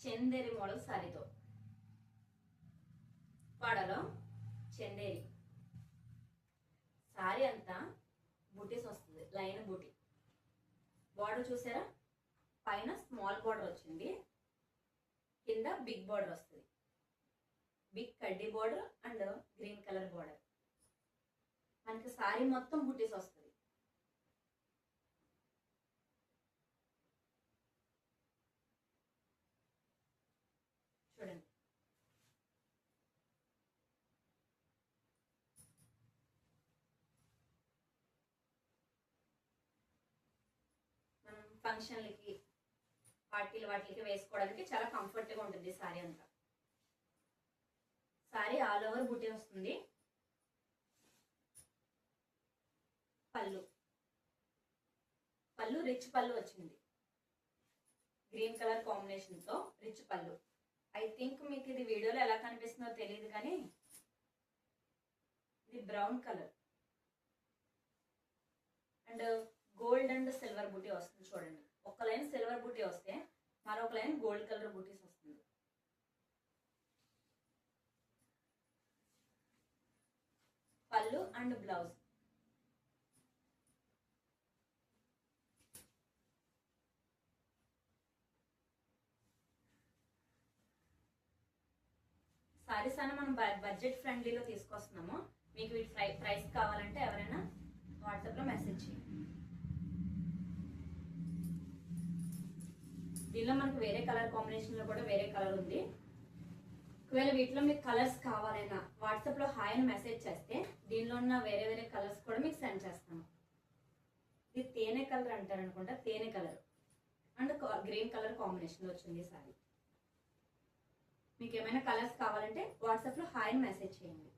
Chanderi model సారీతో పాడలో Chanderi sorry అంతా బూటీస్ వస్తుంది, line బూటీ. Border చూసారా, పైన స్మాల్ బార్డర్ వచ్చింది, కింద బిగ్ బార్డర్ వస్తుంది. బిగ్ కడ్డీ border and green colour border. మనకి సారీ మొత్తం బూటీస్ వస్తుంది. చూడండి, మనం ఫంక్షన్లకి పార్టీలు వాటికి వేసుకోవడానికి చాలా కంఫర్ట్గా ఉంటుంది సారీ అంతా. సారీ ఆల్ ఓవర్ బుటీ వస్తుంది. పళ్ళు రిచ్ పళ్ళు వచ్చింది, గ్రీన్ కలర్ కాంబినేషన్ తో రిచ్ పళ్ళు. ఐ థింక్ మీకు ఇది వీడియోలో ఎలా కనిపిస్తుందో తెలియదు కానీ ఇది brown colour and gold and silver బూటీ వస్తుంది. చూడండి, ఒక లైన్ సిల్వర్ బూటీ వస్తే మరొక లైన్ గోల్డ్ కలర్ బూటీస్ వస్తుంది. పళ్ళు అండ్ బ్లౌజ్. సారీస్ అన్న మనం బడ్జెట్ ఫ్రెండ్లీలో తీసుకొస్తున్నాము. మీకు వీటి ప్రైస్ కావాలంటే ఎవరైనా వాట్సాప్లో మెసేజ్ చేయండి. దీనిలో మనకు వేరే కలర్ కాంబినేషన్లో కూడా వేరే కలర్ ఉంది. ఒకవేళ వీటిలో మీకు కలర్స్ కావాలైనా వాట్సాప్లో హాయ్ అని మెసేజ్ చేస్తే దీనిలో ఉన్న వేరే వేరే కలర్స్ కూడా మీకు సెండ్ చేస్తాను. ఇది తేనె కలర్ అంటారు అనుకుంటా, తేనె కలర్ అండ్ గ్రీన్ కలర్ కాంబినేషన్లో వచ్చింది సారీ. మీకు ఏమైనా కలర్స్ కావాలంటే వాట్సాప్లో హాయ్ అని మెసేజ్ చేయండి.